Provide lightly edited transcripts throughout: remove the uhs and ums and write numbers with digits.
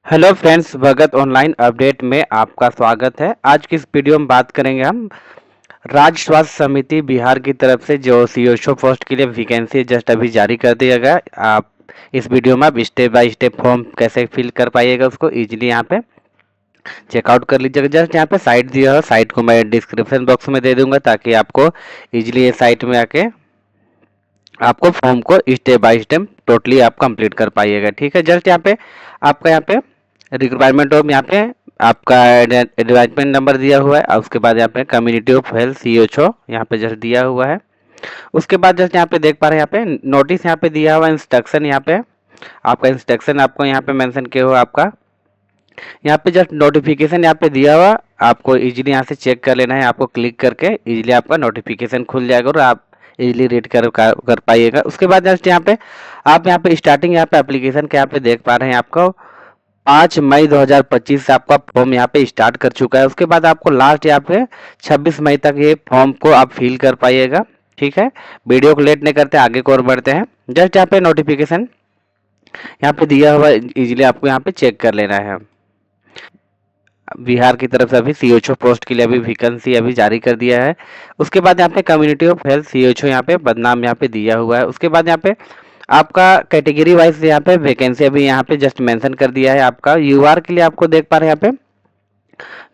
Hello friends, भगत online update में आपका स्वागत है। आज की इस वीडियो में बात करेंगे हम राज्य स्वास्थ्य समिति बिहार की तरफ से जो सीओशो पोस्ट के लिए वैकेंसी जस्ट अभी जारी कर दिया गया। आप इस वीडियो में आप स्टेप बाय स्टेप फॉर्म कैसे फिल कर पाइएगा उसको इजीली यहाँ पे चेकआउट कर लीजिएगा। जस्ट यहाँ पे साइट दिया है, साइट को मैं डिस्क्रिप्शन बॉक्स में दे दूंगा ताकि आपको इजीली ये साइट में आके आपको फॉर्म को स्टेप बाय स्टेप टोटली आप कंप्लीट कर पाइएगा। ठीक है, जस्ट यहाँ पे आपका यहाँ पे रिक्वायरमेंट ऑफ यहाँ पे आपका एडवर्टाइजमेंट नंबर दिया हुआ है और उसके बाद यहाँ पे कम्युनिटी ऑफ हेल्थ सीएचओ यहाँ पे जस्ट दिया हुआ है। उसके बाद जस्ट यहाँ पे देख पा रहे हैं यहाँ पे नोटिस यहाँ पे दिया हुआ इंस्ट्रक्शन, यहाँ पे आपका इंस्ट्रक्शन आपको यहाँ पे मेंशन किया हुआ आपका यहाँ पे जस्ट नोटिफिकेशन यहाँ पे दिया हुआ, आपको इजीली यहाँ से चेक कर लेना है। आपको क्लिक करके इजीली आपका नोटिफिकेशन खुल जाएगा और आप इजीली रीड कर पाइएगा। उसके बाद जस्ट यहाँ पे आप यहाँ पे स्टार्टिंग यहाँ पे एप्लीकेशन के यहाँ पे देख पा रहे हैं आपको 5 मई 2025 से आपका फॉर्म यहाँ पे स्टार्ट कर चुका है। उसके बाद आपको लास्ट यहाँ पे 26 मई तक ये फॉर्म को आप फिल कर पाइएगा। ठीक है, वीडियो को लेट नहीं करते, आगे को और बढ़ते हैं। जस्ट यहाँ पे नोटिफिकेशन यहाँ पे दिया हुआ इजीली आपको यहाँ पे चेक कर लेना है। बिहार की तरफ से अभी सीएचओ पोस्ट के लिए अभी वैकेंसी अभी जारी कर दिया है। उसके बाद यहाँ पे कम्युनिटी ऑफ हेल्थ सीएचओ यहाँ पे बदनाम यहाँ पे दिया हुआ है। उसके बाद यहाँ पे आपका कैटेगरी वाइज यहाँ पे वैकेंसी अभी यहाँ पे जस्ट मेंशन कर दिया है। आपका यूआर के लिए आपको देख पा रहे हैं यहाँ पे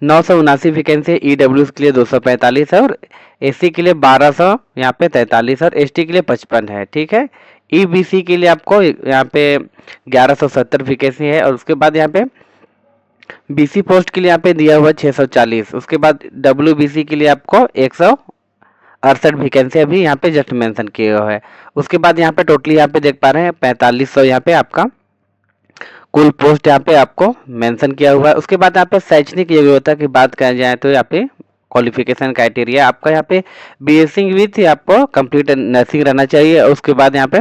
979 वैकेंसी है, ईडब्ल्यू के लिए 245 है और एससी के लिए 1200 यहाँ पे 43 और एसटी के लिए 55 है। ठीक है, ईबीसी के लिए आपको यहाँ पे 1170 वैकेंसी है और उसके बाद यहाँ पे बीसी पोस्ट के लिए यहाँ पे दिया हुआ 640। उसके बाद डब्ल्यूबीसी के लिए आपको 168 वैकेंसी अभी यहाँ पे जस्ट मेंशन किए हुए है। उसके बाद यहाँ पे टोटली यहाँ पे देख पा रहे हैं 4500 यहाँ पे आपका कुल पोस्ट यहाँ पे आपको मेंशन किया हुआ है। उसके बाद यहाँ पे शैक्षणिक योग्यता की बात करें जाए तो यहाँ पे क्वालिफिकेशन क्राइटेरिया आपका यहाँ पे बीएससी विथ आपको कंप्लीट नर्सिंग रहना चाहिए। उसके बाद यहाँ पे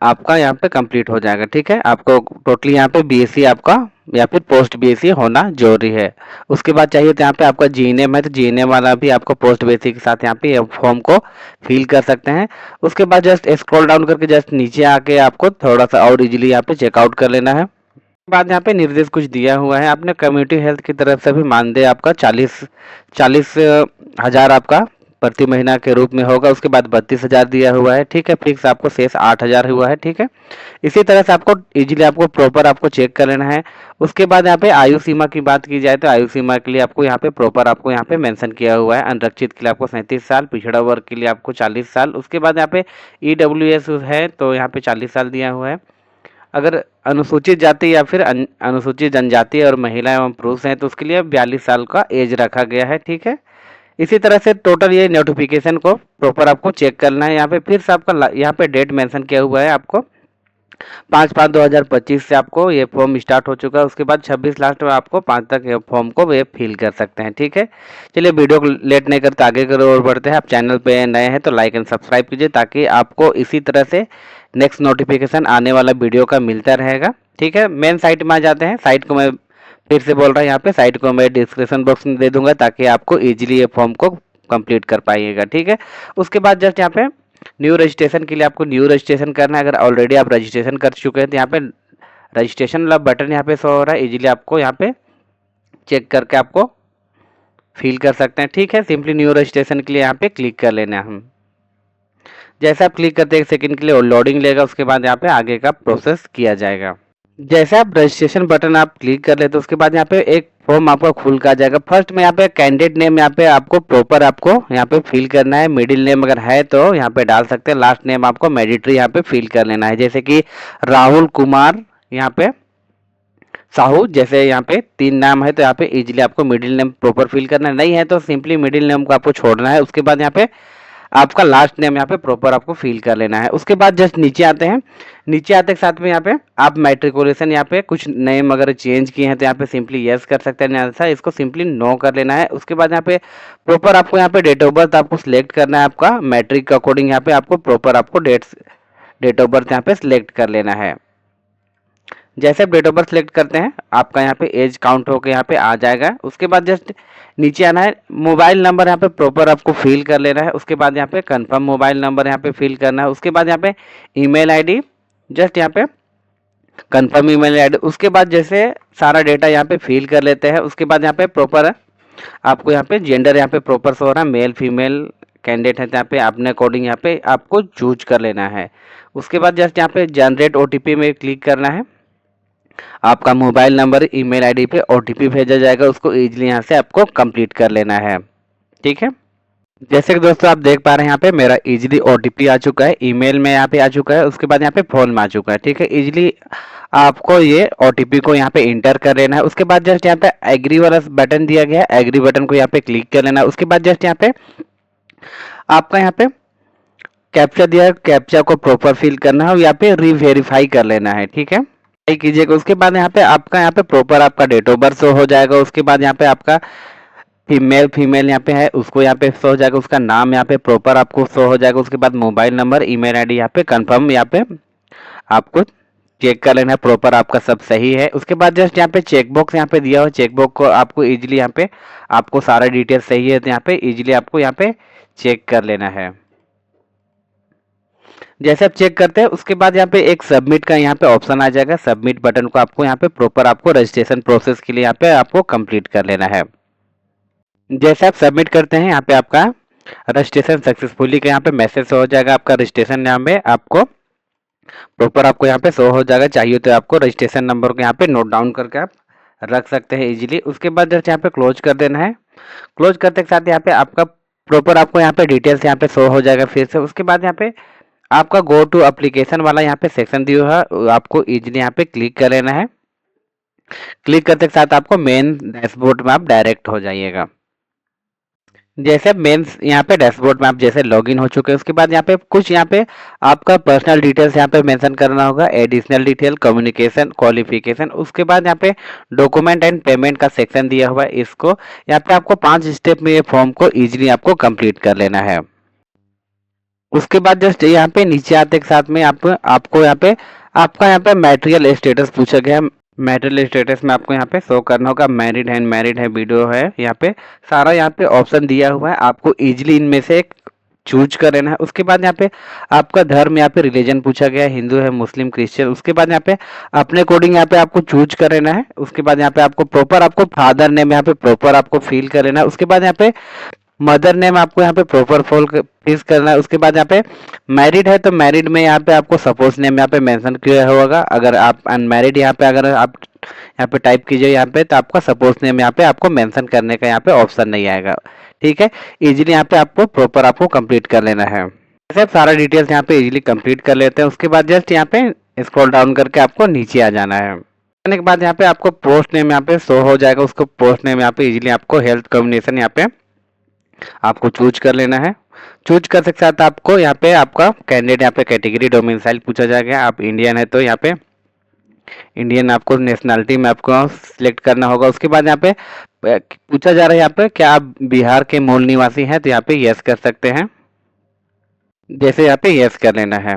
आपका यहाँ पे कंप्लीट हो जाएगा। ठीक है, आपको टोटली यहाँ पे बीएससी आपका या फिर पोस्ट बीएससी होना जरूरी है। उसके बाद चाहिए तो यहाँ पे आपका जीएनएम है तो जीएनएम वाला भी आपको पोस्ट बीएससी के साथ यहाँ पे फॉर्म को फिल कर सकते हैं। उसके बाद जस्ट स्क्रॉल डाउन करके जस्ट नीचे आके आपको थोड़ा सा और इजीली यहाँ पे चेकआउट कर लेना है। बाद यहाँ पे निर्देश कुछ दिया हुआ है, आपने कम्युनिटी हेल्थ की तरफ से भी मानदेय आपका 40,000 आपका प्रति महीना के रूप में होगा। उसके बाद 32,000 दिया हुआ है। ठीक है, फिक्स आपको शेष 8,000 हुआ है। ठीक है, इसी तरह से आपको इजीली आपको प्रॉपर आपको चेक कर लेना है। उसके बाद यहाँ पे आयु सीमा की बात की जाए तो आयु सीमा के लिए आपको यहाँ पे प्रॉपर आपको यहाँ पे मेंशन किया हुआ है। अनरक्षित के लिए आपको 37 साल, पिछड़ा वर्ग के लिए आपको 40 साल। उसके बाद यहाँ पे ईडब्ल्यूएस है तो यहाँ पे 40 साल दिया हुआ है। अगर अनुसूचित जाति या फिर अनुसूचित जनजाति और महिला एवं पुरुष हैं तो उसके लिए 42 साल का एज रखा गया है। ठीक है, इसी तरह से टोटल ये नोटिफिकेशन को प्रॉपर आपको चेक करना है। यहाँ पे फिर से आपका यहाँ पे डेट मेंशन किया हुआ है, आपको 5/5/2025 से आपको ये फॉर्म स्टार्ट हो चुका है। उसके बाद 26 लास्ट में आपको 5 तक ये फॉर्म को ये फिल कर सकते हैं। ठीक है, चलिए वीडियो को लेट नहीं करते आगे की ओर बढ़ते हैं। आप चैनल पे नए हैं तो लाइक एंड सब्सक्राइब कीजिए ताकि आपको इसी तरह से नेक्स्ट नोटिफिकेशन आने वाला वीडियो का मिलता रहेगा। ठीक है, मेन साइट में आ जाते हैं। साइट को मैं फिर से बोल रहा हूँ, यहाँ पे साइट को मैं डिस्क्रिप्शन बॉक्स में दे दूंगा ताकि आपको इजीली ये फॉर्म को कंप्लीट कर पाइएगा। ठीक है, उसके बाद जस्ट यहाँ पे न्यू रजिस्ट्रेशन के लिए आपको न्यू रजिस्ट्रेशन करना है। अगर ऑलरेडी आप रजिस्ट्रेशन कर चुके हैं तो यहाँ पे रजिस्ट्रेशन वाला बटन यहाँ पे शो हो रहा है, इजीली आपको यहाँ पे चेक करके आपको फिल कर सकते हैं। ठीक है, सिंपली न्यू रजिस्ट्रेशन के लिए यहाँ पे क्लिक कर लेना है। हम जैसे आप क्लिक करते हैं 1 सेकंड के लिए लोडिंग लेगा, उसके बाद यहाँ पे आगे का प्रोसेस किया जाएगा। जैसे आप रजिस्ट्रेशन बटन आप क्लिक कर लेते तो उसके बाद यहाँ पे एक फॉर्म आपका खुल का जाएगा। फर्स्ट में यहाँ पे कैंडिडेट नेम यहाँ पे आपको प्रॉपर आपको यहाँ पे फिल करना है। मिडिल नेम अगर है तो यहाँ पे डाल सकते हैं। लास्ट नेम आपको मैंडेटरी यहाँ पे फिल कर लेना है, जैसे कि राहुल कुमार यहाँ पे साहू, जैसे यहाँ पे 3 नाम है तो यहाँ पे इजीली आपको मिडिल नेम प्रॉपर फिल करना नहीं है तो सिंपली मिडिल नेम को आपको छोड़ना है। उसके बाद यहाँ पे आपका लास्ट नेम यहाँ पे प्रॉपर आपको फिल कर लेना है। उसके बाद जस्ट नीचे आते हैं। नीचे आते के साथ में यहाँ पे आप मैट्रिकुलेशन यहाँ पे कुछ नेम अगर चेंज किए हैं तो यहाँ पे सिंपली यस कर सकते हैं, ऐसा इसको सिंपली नो कर लेना है। उसके बाद यहाँ पे प्रॉपर आपको यहाँ पे डेट ऑफ बर्थ आपको सिलेक्ट करना है। आपका मैट्रिक के अकॉर्डिंग यहाँ पे आपको प्रॉपर आपको डेट ऑफ बर्थ यहाँ पे सिलेक्ट कर लेना है। जैसे आप डेट ऑफ बर्थ सेलेक्ट करते हैं आपका यहाँ पे एज काउंट होकर यहाँ पे आ जाएगा। उसके बाद जस्ट नीचे आना है। मोबाइल नंबर यहाँ पे प्रॉपर आपको फिल कर लेना है। उसके बाद यहाँ पे कंफर्म मोबाइल नंबर यहाँ पे फिल करना है। उसके बाद यहाँ पे ईमेल आईडी जस्ट यहाँ पे कंफर्म ईमेल आईडी। उसके बाद जैसे सारा डेटा यहाँ पे फिल कर लेते हैं, उसके बाद यहाँ पे प्रॉपर आपको यहाँ पे जेंडर यहाँ पे प्रॉपर शो हो रहा है, मेल फीमेल कैंडिडेट है, यहाँ पे अपने अकॉर्डिंग यहाँ पे आपको चूज कर लेना है। उसके बाद जस्ट यहाँ पे जनरेट ओटीपी में क्लिक करना है। आपका मोबाइल नंबर ईमेल आईडी पे ओटीपी भेजा जाएगा, उसको इजीली यहाँ से आपको कंप्लीट कर लेना है। ठीक है, जैसे कि दोस्तों आप देख पा रहे हैं यहाँ पे मेरा इजीली ओटीपी आ चुका है, ईमेल में यहाँ पे आ चुका है, उसके बाद यहाँ पे फोन में आ चुका है। ठीक है, इजीली आपको ये ओटीपी को यहाँ पे इंटर कर लेना है। उसके बाद जस्ट यहाँ पे एग्री वाला बटन दिया गया है, एग्री बटन को यहाँ पे क्लिक कर लेना है। उसके बाद जस्ट यहाँ पे आपका यहाँ पे कैप्चा दिया है, कैप्चा को प्रॉपर फिल करना है और यहाँ पे रीवेरीफाई कर लेना है। ठीक है, कीजिएगा। उसके बाद यहाँ पे आपका यहाँ पे प्रॉपर आपका डेट ऑफ बर्थ शो हो जाएगा। उसके बाद यहाँ पे आपका फीमेल यहाँ पे है, उसको यहाँ पे शो हो जाएगा, उसका नाम यहाँ पे प्रॉपर आपको शो हो जाएगा। उसके बाद मोबाइल नंबर ईमेल आईडी यहाँ पे कंफर्म यहाँ पे आपको चेक कर लेना है प्रॉपर आपका सब सही है। उसके बाद जस्ट यहाँ पे चेक बॉक्स यहाँ पे दिया हो, चेक बॉक्स को आपको इजीली यहाँ पे आपको सारा डिटेल सही है तो यहाँ पे इजीली आपको यहाँ पे चेक कर लेना है। जैसे आप चेक करते हैं उसके बाद यहाँ पे एक सबमिट का यहाँ पे ऑप्शन आ जाएगा, सबमिट बटन को आपको यहाँ पे प्रॉपर आपको रजिस्ट्रेशन प्रोसेस के लिए यहाँ पे आपको कंप्लीट कर लेना है। जैसे आप सबमिट करते हैं यहाँ पे आपका रजिस्ट्रेशन सक्सेसफुली का यहाँ पे मैसेज हो जाएगा, आपका रजिस्ट्रेशन यहाँ पे आपको प्रॉपर आपको यहाँ पे शो हो जाएगा। चाहिए तो आपको रजिस्ट्रेशन नंबर को यहाँ पे नोट डाउन करके आप रख सकते हैं इजीली। उसके बाद जस्ट यहाँ पे क्लोज कर देना है। क्लोज करते के साथ यहाँ पे आपका प्रॉपर आपको यहाँ पे डिटेल्स यहाँ पे शो हो जाएगा फिर से। उसके बाद यहाँ पे आपका गो टू एप्लीकेशन वाला यहाँ पे सेक्शन दिया है, आपको इजीली यहाँ पे क्लिक कर लेना है। क्लिक करते के साथ आपको मेन डैशबोर्ड में आप डायरेक्ट हो जाइएगा। जैसे मेन यहाँ पे डैशबोर्ड में आप जैसे लॉगिन हो चुके हैं उसके बाद यहाँ पे कुछ यहाँ पे आपका पर्सनल डिटेल्स यहाँ पे मेंशन करना होगा, एडिशनल डिटेल, कम्युनिकेशन, क्वालिफिकेशन। उसके बाद यहाँ पे डॉक्यूमेंट एंड पेमेंट का सेक्शन दिया हुआ है, इसको यहाँ पे आपको 5 स्टेप में ये फॉर्म को इजीली आपको कंप्लीट कर लेना है। उसके बाद जस्ट यहाँ पे नीचे आते के साथ में आपको यहाँ पे आपका यहाँ पे मैटेरियल स्टेटस पूछा गया है। मैटेरियल स्टेटस में आपको यहाँ पे शो करना होगा मैरिड है, अनमैरिड है, वीडियो है, यहाँ पे सारा यहाँ पे ऑप्शन दिया हुआ है, आपको इजीली इनमें से एक चूज कर लेना है। उसके बाद यहाँ पे आपका धर्म यहाँ पे रिलीजन पूछा गया है, हिंदू है, मुस्लिम, क्रिश्चियन। उसके बाद यहाँ पे अपने अकॉर्डिंग यहाँ पे आपको चूज कर लेना है। उसके बाद यहाँ पे आपको प्रॉपर आपको फादर नेम यहाँ पे प्रॉपर आपको फिल कर लेना है। उसके बाद यहाँ पे मदर नेम आपको यहाँ पे प्रॉपर फिल करना है। उसके बाद यहाँ पे मैरिड है तो मैरिड में यहाँ पे आपको सपोज नेम यहाँ पे मेंशन किया होगा। अगर आप अनमैरिड यहाँ पे अगर आप यहाँ पे टाइप कीजिए यहाँ पे तो आपका सपोज नेम यहाँ पे आपको मेंशन करने का यहाँ पे ऑप्शन नहीं आएगा। ठीक है, इजीली यहाँ पे आपको प्रॉपर आपको कंप्लीट कर लेना है। जैसे आप सारा डिटेल्स यहाँ पे इजीली कंप्लीट कर लेते हैं उसके बाद जस्ट यहाँ पे स्क्रॉल डाउन करके आपको नीचे आ जाना है। आने के बाद यहाँ पे आपको पोस्ट नेम यहाँ पे शो हो जाएगा, उसको पोस्ट नेम यहाँ पे इजीली आपको हेल्थ कम्युनिकेशन यहाँ पे आपको चूज कर लेना है। चूज कर के साथ आपको यहाँ पे आपका कैंडिडेट यहाँ पे कैटेगरी डोमिसाइल पूछा जाएगा, आप इंडियन है तो यहाँ पे इंडियन आपको नेशनलिटी में आपको सिलेक्ट करना होगा। उसके बाद यहाँ पे पूछा जा रहा है यहाँ पे क्या आप बिहार के मूल निवासी हैं तो यहाँ पे यस कर सकते हैं, जैसे यहाँ पे यस कर लेना है।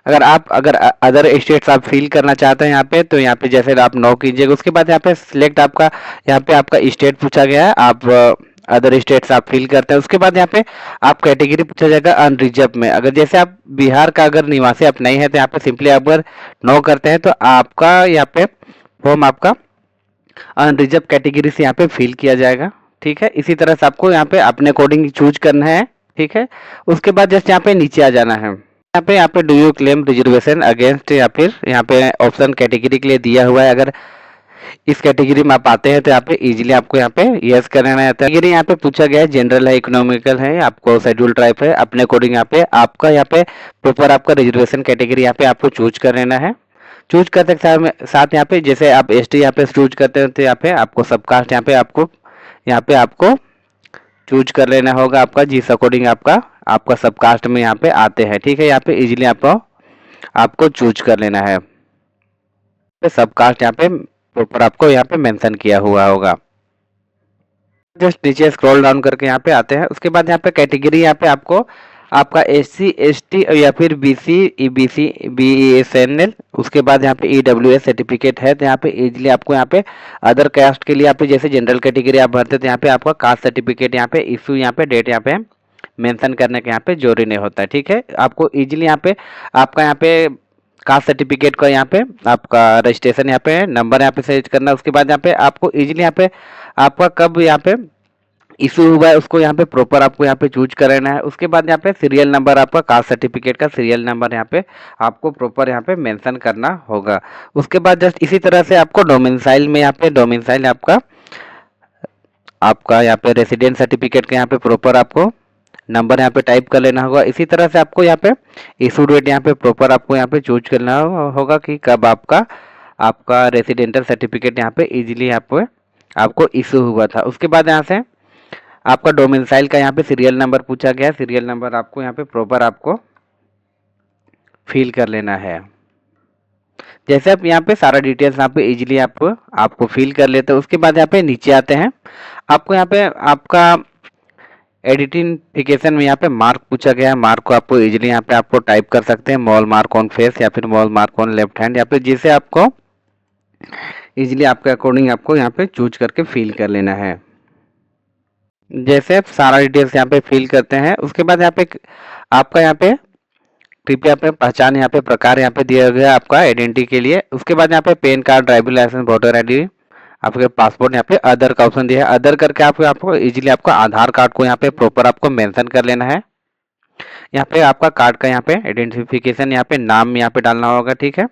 अगर अदर स्टेट्स आप फिल करना चाहते हैं यहाँ पे तो यहाँ पे जैसे आप नो कीजिएगा। उसके बाद यहाँ पे सिलेक्ट आपका यहाँ पे आपका स्टेट पूछा गया है, आप अदर स्टेट्स आप फिल करते हैं। उसके बाद यहाँ पे आप कैटेगरी पूछा जाएगा अनरिजर्व में, अगर जैसे आप बिहार का अगर निवासी आप नहीं है तो यहाँ पे सिंपली आप अगर नो करते हैं तो आपका यहाँ पे फॉर्म आपका अनरिजर्व कैटेगरी से यहाँ पे फिल किया जाएगा। ठीक है, इसी तरह से आपको यहाँ पे अपने अकॉर्डिंग चूज करना है। ठीक है, उसके बाद जस्ट यहाँ पे नीचे आ जाना है। यहाँ पे do you claim reservation against या फिर यहाँ पे ऑप्शन कैटेगरी के लिए दिया हुआ है, अगर इस कैटेगरी में आप आते हैं तो यहाँ पे इजीली आपको यहाँ पे यस करना है। कैटेगरी यहाँ पे पूछा गया है जनरल है, इकोनॉमिकल है, आपको शेड्यूल टाइप है, अपने अकॉर्डिंग यहाँ पे आपका यहाँ पे प्रॉपर आपका रिजर्वेशन कैटेगरी यहाँ पे आपको चूज कर लेना है। चूज करते साथ यहाँ पे जैसे आप एसटी यहाँ पे चूज करते हैं तो यहाँ पे आपको सबकास्ट यहाँ पे आपको चूज कर लेना होगा, आपका जिस अकॉर्डिंग आपका सबकास्ट में यहाँ पे आते हैं। ठीक है, यहाँ पे इजीली आपको चूज कर लेना है। सबकास्ट यहाँ पे प्रॉपर आपको यहाँ पे मेंशन किया हुआ होगा। जस्ट नीचे स्क्रॉल डाउन करके यहाँ पे आते हैं। उसके बाद यहाँ पे कैटेगरी यहाँ पे आपको आपका एससी एसटी या फिर बीसी ईबीसी बीएसएनएल, उसके बाद यहाँ पे ईडब्ल्यूएस सर्टिफिकेट है तो यहाँ पे इजीली आपको यहाँ पे अदर कास्ट के लिए आप जैसे जनरल कैटेगरी आप भरते तो यहाँ पे आपका कास्ट सर्टिफिकेट यहाँ पे इशू यहाँ पे डेट यहाँ पे मेंशन करने के यहाँ पे जरूरी नहीं होता है। ठीक है, आपको इजीली यहाँ पे आपका यहाँ पे कास्ट सर्टिफिकेट का यहाँ पे आपका रजिस्ट्रेशन यहाँ पे नंबर यहाँ पे सर्च करना है। उसके बाद यहाँ पे आपको इजीली यहाँ पे आपका कब यहाँ पे इशू हुआ है उसको यहाँ पे प्रॉपर आपको यहाँ पे चूज कर लेना है। उसके बाद यहाँ पे सीरियल नंबर, आपका कास्ट सर्टिफिकेट का सीरियल नंबर यहाँ पे आपको प्रॉपर यहाँ पे मेंशन करना होगा। उसके बाद जस्ट इसी तरह से आपको डोमिसाइल में यहाँ पे डोमिसाइल आपका आपका यहाँ पे रेसिडेंट सर्टिफिकेट का यहाँ पे प्रॉपर आपको नंबर यहाँ पे टाइप कर लेना होगा। इसी तरह से आपको यहाँ पे इशू डेट यहाँ पे प्रॉपर आपको यहाँ पे चूज करना होगा कि कब आपका आपका रेसिडेंटल सर्टिफिकेट यहाँ पे इजीली यहाँ पे आपको इशू हुआ था। उसके बाद यहाँ से आपका डोमिसाइल का यहाँ पे सीरियल नंबर पूछा गया है, सीरियल नंबर आपको यहाँ पे प्रॉपर आपको फिल कर लेना है। जैसे आप यहाँ पे सारा डिटेल्स यहाँ पे इजीली आपको फिल कर लेते हैं। उसके बाद यहाँ पे नीचे आते हैं, आपको यहाँ पे आपका आइडेंटिफिकेशन में यहाँ पे मार्क पूछा गया है। मार्क को आपको इजीली यहाँ पे आपको टाइप कर सकते हैं, मॉल मार्क ऑन फेस या फिर mall mark on left hand, या फिर जिसे आपको इजीली आपके अकॉर्डिंग आपको यहाँ पे चूज करके फिल कर लेना है। जैसे आप सारा डिटेल्स यहाँ पे फिल करते हैं, उसके बाद यहाँ पे आपका यहाँ पे कृपया पे पहचान यहाँ पे प्रकार यहाँ पे दिया गया है आपका आइडेंटिटी के लिए। उसके बाद यहाँ पे PAN card, driving licence, voter ID, आपके पासपोर्ट, यहाँ पे अदर का ऑप्शन दिया है। अदर करके आपको इजीली आपको आधार कार्ड को यहाँ पे प्रॉपर आपको मेंशन कर लेना है। यहाँ पे आपका कार्ड का यहाँ पे आइडेंटिफिकेशन यहाँ पे नाम यहाँ पे डालना होगा, ठीक है।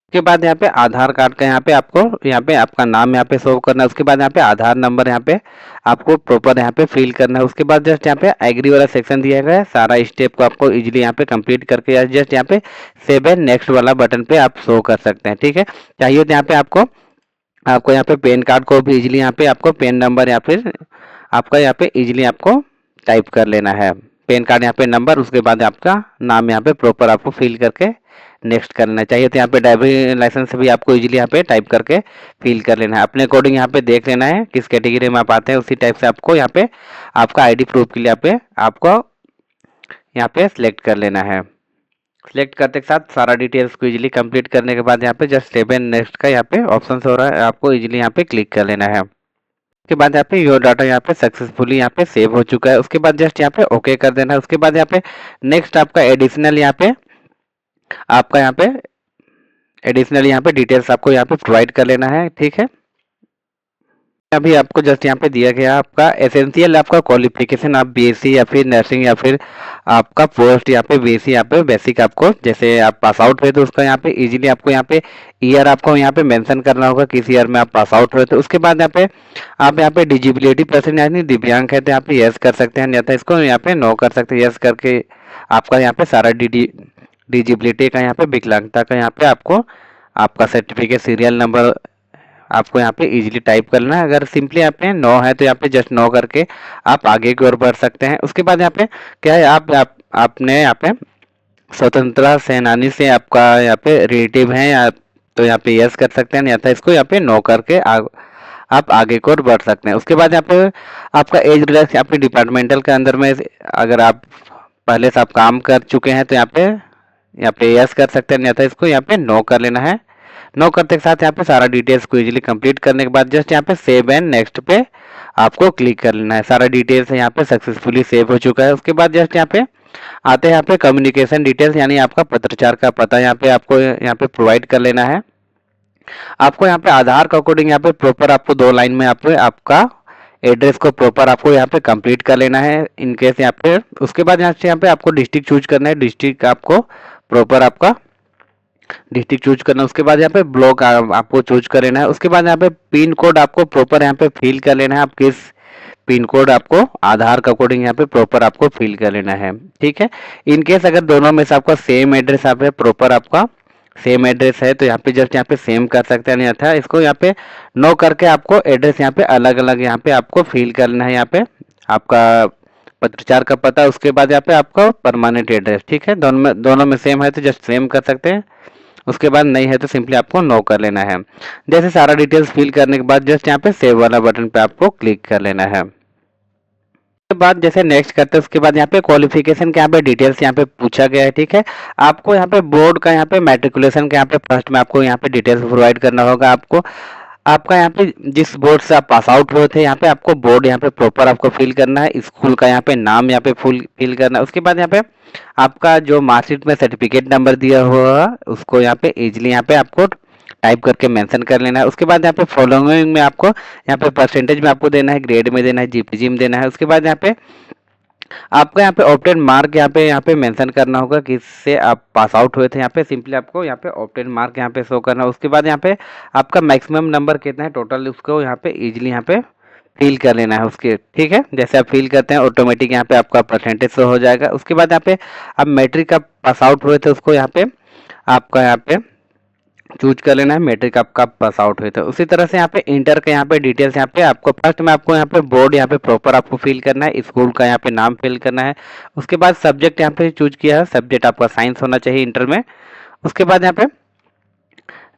उसके बाद यहाँ पे आधार कार्ड का यहाँ पे आपका नाम यहाँ पे शो करना है। उसके बाद यहाँ पे आधार नंबर यहाँ पे आपको प्रॉपर यहाँ पे फिल करना है। उसके बाद जस्ट यहाँ पे एग्री वाला सेक्शन दिया गया है, सारा स्टेप को आपको इजीली यहाँ पे कंप्लीट करके जस्ट यहाँ पे सेव एंड नेक्स्ट वाला बटन पे आप शो कर सकते हैं, ठीक है। चाहिए तो यहाँ पे आपको यहाँ पे पैन कार्ड को भी इजीली यहाँ पे आपको पैन नंबर या फिर आपका यहाँ पे इजीली आपको टाइप कर लेना है, पैन कार्ड यहाँ पे नंबर। उसके बाद आपका नाम यहाँ पे प्रॉपर आपको फिल करके नेक्स्ट करना चाहिए। तो यहाँ पे ड्राइविंग लाइसेंस भी आपको इजीली यहाँ पे टाइप करके फिल कर लेना है। अपने अकॉर्डिंग यहाँ पे देख लेना है किस कैटेगरी में आप आते हैं, उसी टाइप से आपको यहाँ पे आपका आईडी प्रूफ के लिए आपको यहाँ पे सिलेक्ट कर लेना है। सिलेक्ट करते के साथ सारा डिटेल्स को इजीली कंप्लीट करने के बाद यहाँ पे जस्ट सेव एंड नेक्स्ट का यहाँ पे ऑप्शन हो रहा है, आपको इजीली यहाँ पे क्लिक कर लेना है। उसके बाद यहाँ पे योर डाटा यहाँ पे सक्सेसफुली यहाँ पे सेव हो चुका है। उसके बाद जस्ट यहाँ पे ओके कर देना है। उसके बाद यहाँ पे नेक्स्ट आपका एडिशनल यहाँ पे डिटेल्स आपको यहाँ पे प्रोवाइड कर लेना है, ठीक है। अभी आपको जस्ट यहाँ पे दिया गया आपका एसेंशियल आपका क्वालिफिकेशन, आप बीएससी या फिर नर्सिंग या फिर आपका पोस्ट यहाँ पे बीएससी यहाँ पे बेसिक, आपको जैसे आप पास आउट हुए तो उसका यहाँ पे इजीली आपको यहाँ पे ईयर आपको यहाँ पे मेंशन करना होगा किस ईयर में आप पास आउट हुए थे। उसके बाद यहाँ पे आप यहाँ पे डिजिबिलिटी पर्सन यानी दिव्यांग है तो यहाँ पे यस कर सकते हैं, या तो इसको यहाँ पे नो कर सकते हैं। यस करके आपका यहाँ पे सारा डिजिबिलिटी का यहाँ पे विकलांगता का यहाँ पे आपको आपका सर्टिफिकेट सीरियल नंबर आपको यहाँ पे इजीली टाइप करना है। अगर सिंपली यहाँ पे नो है तो यहाँ पे जस्ट नो करके आप आगे की ओर बढ़ सकते हैं। उसके बाद यहाँ पे क्या है आपने यहाँ पे स्वतंत्रता सेनानी से आपका यहाँ पे रिलेटिव है या तो यहाँ पे यस कर सकते हैं, या था इसको यहाँ पे नो करके आप आगे की ओर बढ़ सकते हैं। उसके बाद यहाँ पे आपका एज रिलैक्स आपके डिपार्टमेंटल के अंदर में अगर आप पहले से आप काम कर चुके हैं तो यहाँ पे यस कर सकते हैं, या था इसको यहाँ पे नो कर लेना है। नो करते के साथ यहाँ पे सारा डिटेल्स को इजीली कंप्लीट करने के बाद जस्ट यहाँ पे सेव एंड नेक्स्ट पे आपको क्लिक कर लेना है। सारा डिटेल्स यहाँ पे सक्सेसफुली सेव हो चुका है। उसके बाद जस्ट यहाँ पे आते हैं यहाँ पे कम्युनिकेशन डिटेल्स यानी आपका पत्राचार का पता यहाँ पे आपको यहाँ पे प्रोवाइड कर लेना है। आपको यहाँ पे आधार का अकॉर्डिंग यहाँ पे प्रॉपर आपको 2 लाइन में आपका एड्रेस को प्रॉपर आपको यहाँ पे कंप्लीट कर लेना है इनकेस यहाँ पे। उसके बाद यहाँ पे आपको डिस्ट्रिक्ट चूज करना है, डिस्ट्रिक्ट आपको प्रॉपर आपका डिस्ट्रिक्ट चूज करना है। उसके बाद यहाँ पे ब्लॉक आपको चूज कर लेना है। उसके बाद यहाँ पे पिन कोड आपको प्रॉपर यहाँ पे फिल कर लेना है, आप किस पिन कोड आपको आधार के अकॉर्डिंग यहाँ पे प्रॉपर आपको फिल कर लेना है, ठीक है। इनकेस अगर दोनों में से आपका सेम एड्रेस आप प्रॉपर आपका सेम एड्रेस है तो यहाँ पे जस्ट यहाँ पे सेम कर सकते हैं, नहीं था इसको यहाँ पे नो करके आपको एड्रेस यहाँ पे अलग अलग यहाँ पे आपको फिल करना है। यहाँ पे आपका पत्राचार का पता, उसके बाद यहाँ पे आपका परमानेंट एड्रेस, ठीक है। दोनों में सेम है तो जस्ट सेम कर सकते हैं। उसके बाद नहीं है तो सिंपली आपको नो कर लेना है। जैसे सारा डिटेल्स फिल करने के बाद जस्ट यहाँ पे सेव वाला बटन पे आपको क्लिक कर लेना है। उसके बाद जैसे नेक्स्ट करते हैं उसके बाद यहाँ पे क्वालिफिकेशन के यहाँ पे डिटेल्स यहाँ पे पूछा गया है, ठीक है। आपको यहाँ पे बोर्ड का यहाँ पे मैट्रिकुलेशन का यहाँ पे फर्स्ट में आपको यहाँ पे डिटेल्स प्रोवाइड करना होगा। आपको आपका यहाँ पे जिस बोर्ड से आप पास आउट हुए थे, यहाँ पे आपको बोर्ड यहाँ पे प्रॉपर आपको फिल करना है, स्कूल का यहाँ पे नाम यहाँ पे फुल फिल करना है। उसके बाद यहाँ पे आपका जो मार्कशीट में सर्टिफिकेट नंबर दिया हुआ है उसको यहाँ पे इजीली यहाँ पे आपको टाइप करके मेंशन कर लेना है। उसके बाद यहाँ पे फॉलोइंग में आपको यहाँ पे परसेंटेज में आपको देना है, ग्रेड में देना है, जीपीजी में देना है। उसके बाद यहाँ पे आपका यहाँ पे ऑप्टेन मार्क यहाँ पे मेंशन करना होगा किससे आप पास आउट हुए थे। यहाँ पे सिंपली आपको यहाँ पे ऑप्टेन मार्क यहाँ पे शो करना है। उसके बाद यहाँ पे आपका मैक्सिमम नंबर कितना है टोटल, उसको यहाँ पे इजीली यहाँ पे फिल कर लेना है उसके, ठीक है। जैसे आप फिल करते हैं ऑटोमेटिक यहाँ पे आपका परसेंटेज शो हो जाएगा। उसके बाद यहाँ पे आप मैट्रिक का पास आउट हुए थे उसको यहाँ पे आपका यहाँ पे चूज कर लेना है, मैट्रिक आपका पास आउट हुए थे। उसी तरह से यहाँ पे इंटर का यहाँ पे डिटेल्स यहाँ पे आपको फर्स्ट में आपको यहाँ पे बोर्ड यहाँ पे प्रॉपर आपको फिल करना है, स्कूल का यहाँ पे नाम फिल करना है। उसके बाद सब्जेक्ट यहाँ पे चूज किया है, सब्जेक्ट आपका साइंस होना चाहिए इंटर में। उसके बाद यहाँ पे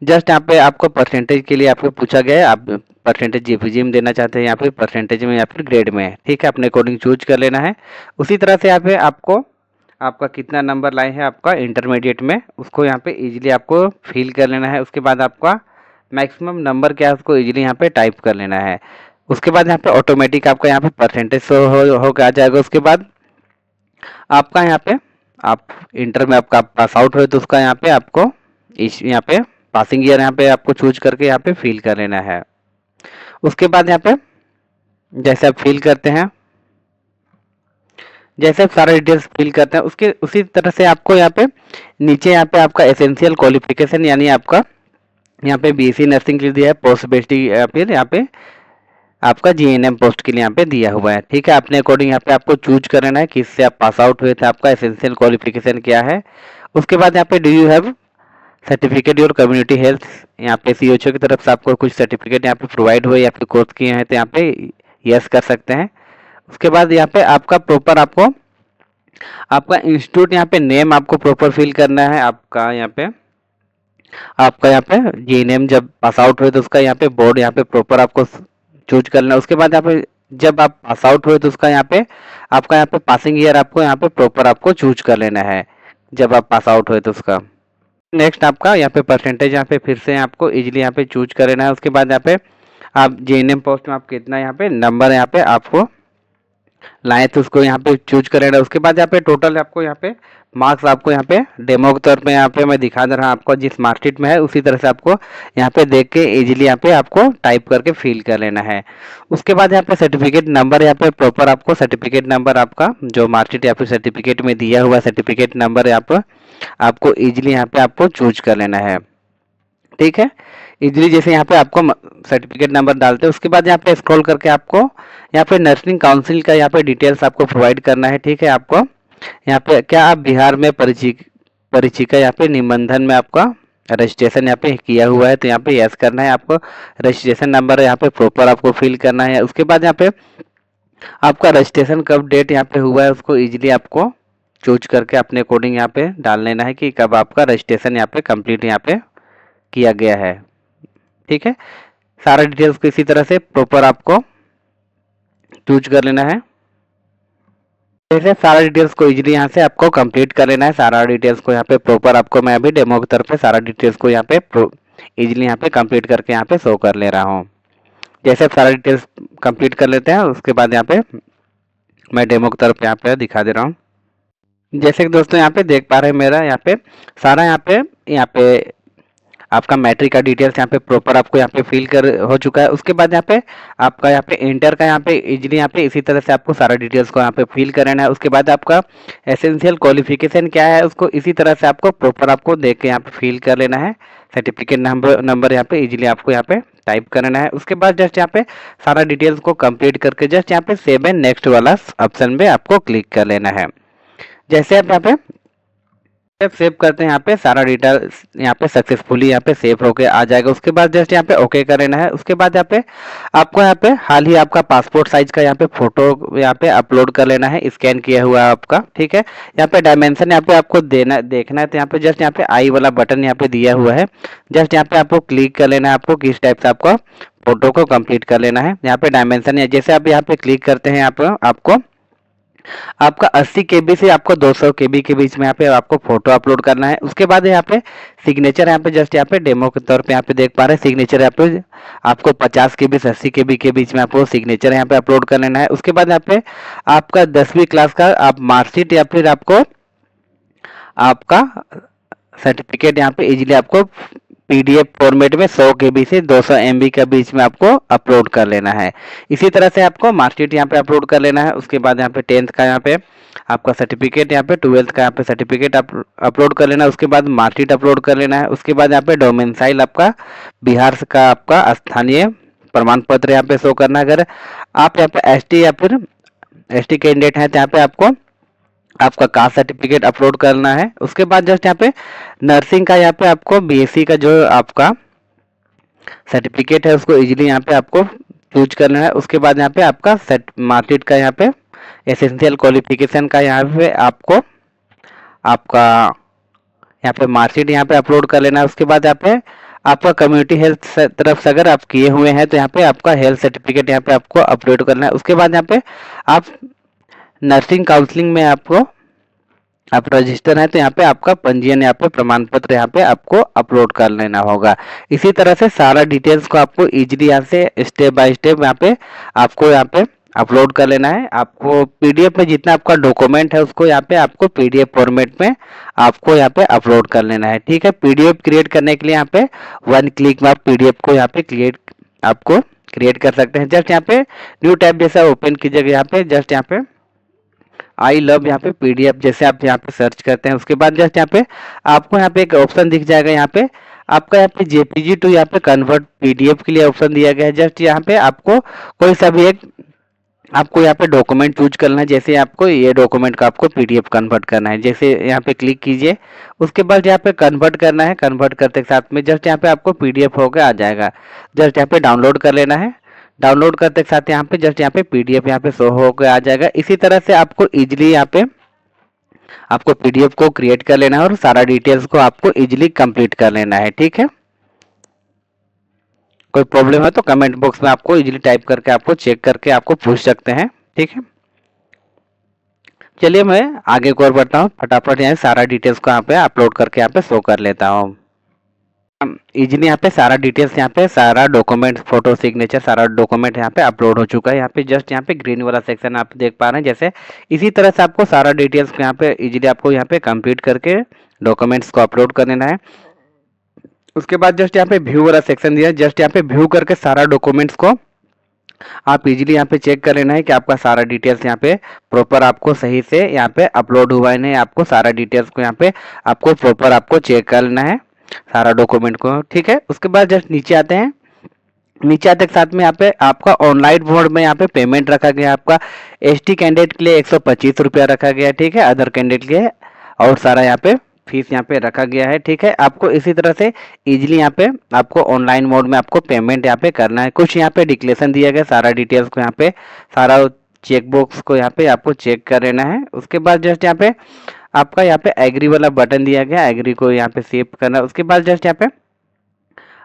जस्ट यहाँ पे आपको परसेंटेज के लिए आपको पूछा गया है, आप परसेंटेज जीपीजी में देना चाहते हैं यहाँ पे परसेंटेज में या फिर ग्रेड में, ठीक है, अपने अकॉर्डिंग चूज कर लेना है। उसी तरह से यहाँ पे आपको आपका कितना नंबर लाए हैं आपका इंटरमीडिएट में उसको यहाँ पे इजीली आपको फिल कर लेना है। उसके बाद आपका मैक्सिमम नंबर क्या है उसको इजीली यहाँ पे टाइप कर लेना है। उसके बाद यहाँ पे ऑटोमेटिक आपका यहाँ पे परसेंटेज शो हो आ जाएगा। उसके बाद आपका यहाँ पे आप इंटर में आपका पास आउट हुए तो उसका यहाँ पे आपको इस यहाँ पे पासिंग ईयर यहाँ पे आपको चूज करके यहाँ पे फिल कर लेना है। उसके बाद यहाँ पे जैसे आप फिल करते हैं, जैसे आप सारा डिटेल्स फिल करते हैं उसके उसी तरह से आपको यहाँ पे नीचे यहाँ पे आपका एसेंशियल क्वालिफिकेशन यानी आपका यहाँ पे बीएससी नर्सिंग के लिए दिया है, पोस्ट बेसिक या फिर यहाँ पे आपका जीएनएम पोस्ट के लिए यहाँ पे दिया हुआ है, ठीक है। अपने अकॉर्डिंग यहाँ पे आपको चूज कर लेना है किससे आप पास आउट हुए थे, आपका एसेंशियल क्वालिफिकेशन क्या है। उसके बाद यहाँ पे do you have certificate your community health, यहाँ पे सीओएचओ की तरफ से आपको कुछ सर्टिफिकेट यहाँ पे प्रोवाइड हुए या फिर कोर्स किए हैं तो यहाँ पे यस कर सकते हैं। उसके बाद यहाँ पे आपका प्रॉपर आपको आपका इंस्टीट्यूट यहाँ पे नेम आपको प्रॉपर फिल करना है। आपका यहाँ पे जीएनएम जब पास आउट हुए तो उसका यहाँ पे बोर्ड यहाँ पे प्रॉपर आपको चूज करना है। उसके बाद यहाँ पे जब आप पास आउट हुए तो उसका यहाँ पे आपका यहाँ पे पासिंग ईयर आपको यहाँ पे प्रॉपर आपको चूज कर लेना है जब आप पास आउट हुए तो उसका। नेक्स्ट आपका यहाँ पे परसेंटेज यहाँ पे फिर से आपको इजीली यहाँ पे चूज कर लेना है। उसके बाद यहाँ पे आप जीएनएम पोस्ट में आप कितना यहाँ पे नंबर यहाँ पे आपको लाए तो उसको यहाँ पे चूज कर लेना। उसके बाद यहाँ पे टोटल आपको यहाँ पे मार्क्स आपको यहाँ पे डेमो के तौर पे यहाँ पे मैं दिखा दे रहा हूँ आपको जिस मार्कशीट में है उसी तरह से आपको यहाँ पे देख के इजीली यहाँ पे आपको टाइप करके फिल कर लेना है। उसके बाद यहाँ पे सर्टिफिकेट नंबर यहाँ पे प्रॉपर आपको सर्टिफिकेट नंबर आपका जो मार्कशीट या फिर सर्टिफिकेट में दिया हुआ सर्टिफिकेट नंबर यहाँ पे आपको इजीली यहाँ पे आपको चूज कर लेना है, ठीक है। इजीली जैसे यहाँ पे आपको सर्टिफिकेट नंबर डालते हैं उसके बाद यहाँ पे स्क्रॉल करके आपको यहाँ पे नर्सिंग काउंसिल का यहाँ पे डिटेल्स आपको प्रोवाइड करना है, ठीक है। आपको यहाँ पे क्या आप बिहार में परिचिका यहाँ पे निबंधन में आपका रजिस्ट्रेशन यहाँ पे किया हुआ है तो यहाँ पे यस करना है। आपको रजिस्ट्रेशन नंबर यहाँ पे प्रॉपर आपको फिल करना है। उसके बाद यहाँ पे आपका रजिस्ट्रेशन कब डेट यहाँ पे हुआ है उसको इजीली आपको चूज करके अपने अकॉर्डिंग यहाँ पे डाल लेना है कि कब आपका रजिस्ट्रेशन यहाँ पे कंप्लीट यहाँ पे किया गया है, ठीक है। सारा डिटेल्स को इसी तरह से प्रॉपर आपको चूज कर लेना है। जैसे सारा डिटेल्स को इजीली यहाँ से आपको कंप्लीट कर लेना है। सारा डिटेल्स को यहाँ पे प्रॉपर आपको मैं अभी डेमो की तरफ से सारा डिटेल्स को यहाँ पे इजीली यहाँ पे कंप्लीट करके यहाँ पे शो कर ले रहा हूँ। जैसे आप सारा डिटेल्स कंप्लीट कर लेते हैं उसके बाद यहाँ पे मैं डेमो की तरफ यहाँ पे दिखा दे रहा हूँ। जैसे कि दोस्तों यहाँ पे देख पा रहे हैं मेरा यहाँ पे सारा यहाँ पे आपका मैट्रिक का डिटेल्स यहाँ पे प्रॉपर आपको यहाँ पे फिल कर हो चुका है। उसके बाद यहाँ पे आपका यहाँ पे इंटर का यहाँ पे इजीली यहाँ पे इसी तरह से आपको सारा डिटेल्स को यहाँ पे फिल करना है। उसके बाद आपका एसेंशियल क्वालिफिकेशन क्या है उसको इसी तरह से आपको प्रॉपर आपको देख के यहाँ पे फिल कर लेना है। सर्टिफिकेट नंबर यहाँ पे इजीली आपको यहाँ पे टाइप करना है। उसके बाद जस्ट यहाँ पे सारा डिटेल्स को कंप्लीट करके जस्ट यहाँ पे सेव एंड नेक्स्ट वाला ऑप्शन पे आपको क्लिक कर लेना है। जैसे आप यहाँ पे सेव करते हैं यहाँ पे सारा डेटा यहाँ पे सक्सेसफुली यहाँ पे सेव होके आ जाएगा। उसके बाद जस्ट यहाँ पे ओके कर लेना है। उसके बाद यहाँ पे आपको यहाँ पे हाल ही आपका पासपोर्ट साइज का यहाँ पे फोटो यहाँ पे अपलोड कर लेना है, स्कैन किया हुआ है आपका, ठीक है। यहाँ पे डायमेंशन यहाँ पे आपको देखना है तो यहाँ पे जस्ट यहाँ पे आई वाला बटन यहाँ पे दिया हुआ है, जस्ट यहाँ पे आपको क्लिक कर लेना है। आपको किस टाइप से आपका फोटो को कंप्लीट कर लेना है। यहाँ पे डायमेंशन जैसे आप यहाँ पे क्लिक करते हैं यहाँ पे आपको आपका 80 केबी से आपको 200 केबी के बीच में यहाँ पे आपको फोटो अपलोड करना है। उसके बाद यहाँ पे सिग्नेचर, यहाँ पे जस्ट यहाँ पे डेमो के तौर पे यहाँ पे देख पा रहे हैं सिग्नेचर यहाँ पे आपको 50 केबी से 80 केबी के बीच में आपको सिग्नेचर यहाँ पे अपलोड कर लेना है। उसके बाद यहाँ पे आपका 10वीं क्लास का आप मार्कशीट या फिर आपको आपका सर्टिफिकेट यहाँ पे इजीली आपको पीडीएफ फॉर्मेट में 100 केबी से 200 एमबी के बीच में आपको अपलोड कर लेना है। इसी तरह से आपको मार्कशीट यहाँ पे अपलोड कर लेना है। उसके बाद यहाँ पे 10th का यहाँ पे आपका सर्टिफिकेट, यहाँ पे 12th का यहाँ पे सर्टिफिकेट अपलोड कर लेना है। उसके बाद मार्कशीट अपलोड कर लेना है। उसके बाद यहाँ पे डोमिसाइल आपका बिहार का आपका स्थानीय प्रमाण पत्र यहाँ पे शो करना है। अगर आप यहाँ पे एसटी या फिर एसटी कैंडिडेट हैं तो यहाँ पे आपको आपका कास्ट सर्टिफिकेट अपलोड करना है। उसके बाद जस्ट यहाँ पे नर्सिंग का यहाँ पे आपको बीएससी का जो आपका सर्टिफिकेट है उसको इजीली यहाँ पे आपको चूज करना है। उसके बाद यहाँ पे आपका मार्कशीट का यहाँ पे एसेंशियल क्वालिफिकेशन का यहाँ पे आपको आपका यहाँ पे मार्कशीट यहाँ पे अपलोड कर लेना है। उसके बाद यहाँ पे आपका कम्युनिटी हेल्थ तरफ से अगर आप किए हुए हैं तो यहाँ पे आपका हेल्थ सर्टिफिकेट यहाँ पे आपको अपलोड करना है। उसके बाद यहाँ पे आप नर्सिंग काउंसलिंग में आपको आप रजिस्टर हैं तो यहाँ पे आपका पंजीयन यहाँ पे प्रमाण पत्र यहाँ पे आपको अपलोड कर लेना होगा। इसी तरह से सारा डिटेल्स को आपको इजीली यहाँ से स्टेप बाय स्टेप यहाँ पे आपको यहाँ पे अपलोड कर लेना है। आपको पीडीएफ में जितना आपका डॉक्यूमेंट है उसको यहाँ पे आपको पीडीएफ फॉर्मेट में आपको यहाँ पे अपलोड कर लेना है। ठीक है, पीडीएफ क्रिएट करने के लिए यहाँ पे 1 क्लिक में आप पीडीएफ को यहाँ पे आपको क्रिएट कर सकते हैं। जस्ट यहाँ पे न्यू टैब जैसा ओपन कीजिएगा, यहाँ पे जस्ट यहाँ पे आई लव यहाँ पे पीडीएफ जैसे आप यहाँ पे सर्च करते हैं। उसके बाद जस्ट यहाँ पे आपको यहाँ पे एक ऑप्शन दिख जाएगा, यहाँ पे आपका यहाँ पे जेपीजी टू यहाँ पे कन्वर्ट पीडीएफ के लिए ऑप्शन दिया गया है। जस्ट यहाँ पे आपको कोई सा भी एक आपको यहाँ पे डॉक्यूमेंट चूज करना है। जैसे आपको ये डॉक्यूमेंट का आपको पीडीएफ कन्वर्ट करना है, जैसे यहाँ पे क्लिक कीजिए। उसके बाद यहाँ पे कन्वर्ट करना है। कन्वर्ट करते के साथ में जस्ट यहाँ पे आपको पीडीएफ होकर आ जाएगा। जस्ट यहाँ पे डाउनलोड कर लेना है। डाउनलोड करते के साथ यहाँ पे जस्ट यहाँ पे पीडीएफ यहाँ पे शो होकर आ जाएगा। इसी तरह से आपको इजीली यहाँ पे आपको पीडीएफ को क्रिएट कर लेना है और सारा डिटेल्स को आपको इजीली कंप्लीट कर लेना है। ठीक है, कोई प्रॉब्लम है तो कमेंट बॉक्स में आपको इजीली टाइप करके आपको चेक करके आपको पूछ सकते हैं। ठीक है, चलिए मैं आगे को और बढ़ता हूँ। फटाफट यहाँ सारा डिटेल्स को यहाँ पे अपलोड करके यहाँ पे शो कर लेता हूँ। इजीली यहाँ पे सारा डिटेल्स यहाँ पे सारा डॉक्यूमेंट फोटो सिग्नेचर सारा डॉक्यूमेंट यहाँ पे अपलोड हो चुका है। यहाँ पे जस्ट यहाँ पे ग्रीन वाला सेक्शन आप देख पा रहे हैं। जैसे इसी तरह से आपको सारा डिटेल्स यहाँ पे इजीली आपको यहाँ पे कंप्लीट करके डॉक्यूमेंट्स को अपलोड कर देना है। उसके बाद जस्ट यहाँ पे व्यू वाला सेक्शन दिया है। जस्ट यहाँ पे व्यू करके सारा डॉक्यूमेंट्स को आप इजीली यहाँ पे चेक कर लेना है कि आपका सारा डिटेल्स यहाँ पे प्रॉपर आपको सही से यहाँ पे अपलोड हुआ है नहीं। आपको सारा डिटेल्स को यहाँ पे आपको प्रॉपर आपको चेक कर लेना है सारा डॉक्यूमेंट को। ठीक है, उसके बाद जस्ट नीचे आते हैं। नीचे आते के साथ में यहाँ पे आपका ऑनलाइन मोड में यहाँ पे पेमेंट रखा गया। आपका एसटी कैंडिडेट के लिए 125 रुपया रखा गया। ठीक है, अदर कैंडिडेट के लिए और सारा यहाँ पे फीस यहाँ पे रखा गया है। ठीक है, आपको इसी तरह से इजीली यहाँ पे आपको ऑनलाइन मोड में आपको पेमेंट यहाँ पे करना है। कुछ यहाँ पे डिक्लेरेशन दिया गया, सारा डिटेल्स को यहाँ पे सारा चेक बॉक्स को यहाँ पे आपको चेक कर लेना है। उसके बाद जस्ट यहाँ पे आपका यहाँ पे एग्री वाला बटन दिया गया, एग्री को यहाँ पे सेव करना है। उसके बाद जस्ट यहाँ पे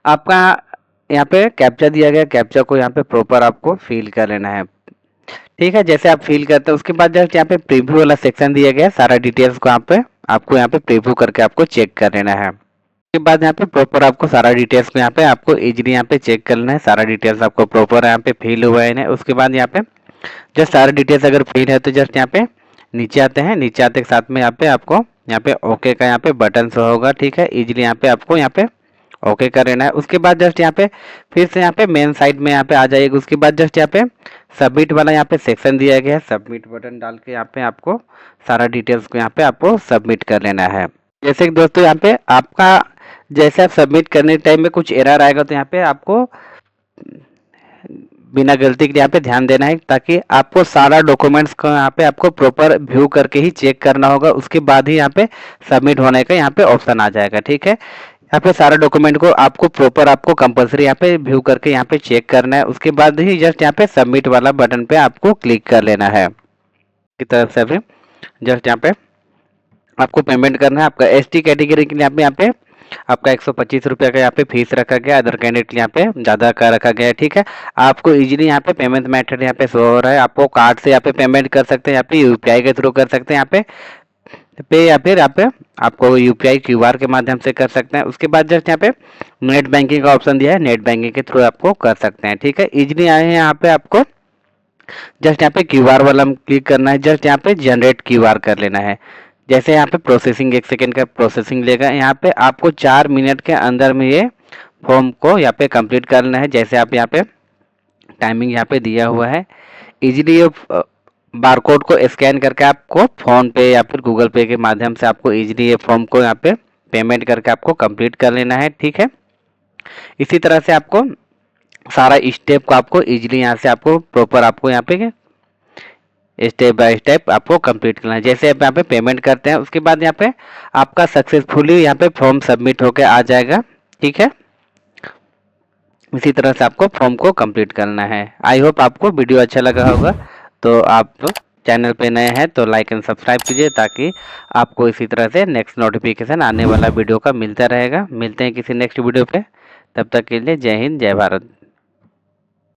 आपका यहाँ पे कैप्चा दिया गया, कैप्चा को यहाँ पे प्रॉपर आपको फिल कर लेना है। ठीक है, जैसे आप फिल करते हैं उसके बाद जस्ट यहाँ पे प्रीव्यू वाला सेक्शन दिया गया है। सारा डिटेल्स को आपको यहाँ पे प्रीव्यू करके आपको चेक कर लेना है। उसके बाद यहाँ पे प्रॉपर आपको सारा डिटेल्स को यहाँ पे आपको इजीली यहाँ पे चेक कर लेना है। सारा डिटेल्स आपको प्रॉपर यहाँ पे फिल हुआ है। उसके बाद यहाँ पे जस्ट सारा डिटेल्स अगर फिल है तो जस्ट यहाँ पे नीचे आते हैं। नीचे आते के साथ में यहाँ पे आपको यहाँ पे ओके का यहाँ पे बटन शो होगा। ठीक है, इजीली यहाँ पे आपको यहाँ पे ओके कर लेना है। उसके बाद जस्ट यहाँ पे फिर से यहाँ पे मेन साइड में यहाँ पे आ जाइएगा। उसके बाद जस्ट यहाँ पे सबमिट वाला यहाँ पे सेक्शन दिया गया है। सबमिट बटन डाल के यहाँ पे आपको सारा डिटेल्स को यहाँ पे आपको सबमिट कर लेना है। जैसे कि दोस्तों यहाँ पे आपका जैसे आप सबमिट करने टाइम में कुछ एरर आएगा तो यहाँ पे आपको बिना गलती के यहाँ पे ध्यान देना है, ताकि आपको सारा डॉक्यूमेंट्स को यहाँ पे आपको प्रॉपर व्यू करके ही चेक करना होगा। उसके बाद ही यहाँ पे सबमिट होने का यहाँ पे ऑप्शन आ जाएगा। ठीक है, यहाँ पे सारा डॉक्यूमेंट को आपको प्रॉपर आपको कंपलसरी यहाँ पे व्यू करके यहाँ पे चेक करना है। उसके बाद ही जस्ट यहाँ पे सबमिट वाला बटन पे आपको क्लिक कर लेना है। की तरफ से जस्ट यहाँ पे आपको पेमेंट करना है। आपका एसटी कैटेगरी के लिए यहाँ पे आपका 125 रुपये का यहाँ पे फीस रखा गया, अदर कैंडिडेट के लिए यहाँ पे ज़्यादा का रखा गया है, ठीक है। आपको इजीली यहाँ पे पेमेंट मेथड यहाँ पे शो हो रहा है, आपको कार्ड से यहाँ पे पेमेंट कर सकते हैं, यहाँ पे यूपीआई के थ्रू कर सकते हैं यहाँ पे या फिर यहाँ पे आपको यूपीआई क्यूआर के माध्यम से कर सकते हैं। उसके बाद जस्ट यहाँ पे नेट बैंकिंग का ऑप्शन दिया है, नेट बैंकिंग के थ्रू आपको कर सकते हैं, ठीक है। इजीली आए हैं यहाँ पे आपको जस्ट यहाँ पे क्यूआर वाला क्लिक करना है, जस्ट यहाँ पे जनरेट क्यूआर कर लेना है। जैसे यहाँ पे प्रोसेसिंग 1 सेकेंड का प्रोसेसिंग लेगा, यहाँ पे आपको 4 मिनट के अंदर में ये फॉर्म को यहाँ पे कंप्लीट करना है। जैसे आप यहाँ पे टाइमिंग यहाँ पे दिया हुआ है, इजीली ये बारकोड को स्कैन करके आपको फोन पे या फिर गूगल पे के माध्यम से आपको इजीली ये फॉर्म को यहाँ पे पेमेंट करके आपको कंप्लीट कर लेना है, ठीक है। इसी तरह से आपको सारा स्टेप को आपको इजीली यहाँ से आपको प्रॉपर आपको यहाँ पे स्टेप बाय स्टेप आपको कंप्लीट करना है। जैसे आप यहाँ पे पेमेंट करते हैं, उसके बाद यहाँ पे आपका सक्सेसफुली यहाँ पे फॉर्म सबमिट होके आ जाएगा, ठीक है। इसी तरह से आपको फॉर्म को कंप्लीट करना है। आई होप आपको वीडियो अच्छा लगा होगा। तो आप चैनल पे नए हैं तो लाइक एंड सब्सक्राइब कीजिए, ताकि आपको इसी तरह से नेक्स्ट नोटिफिकेशन आने वाला वीडियो का मिलता रहेगा। मिलते हैं किसी नेक्स्ट वीडियो पे, तब तक के लिए जय हिंद जय भारत।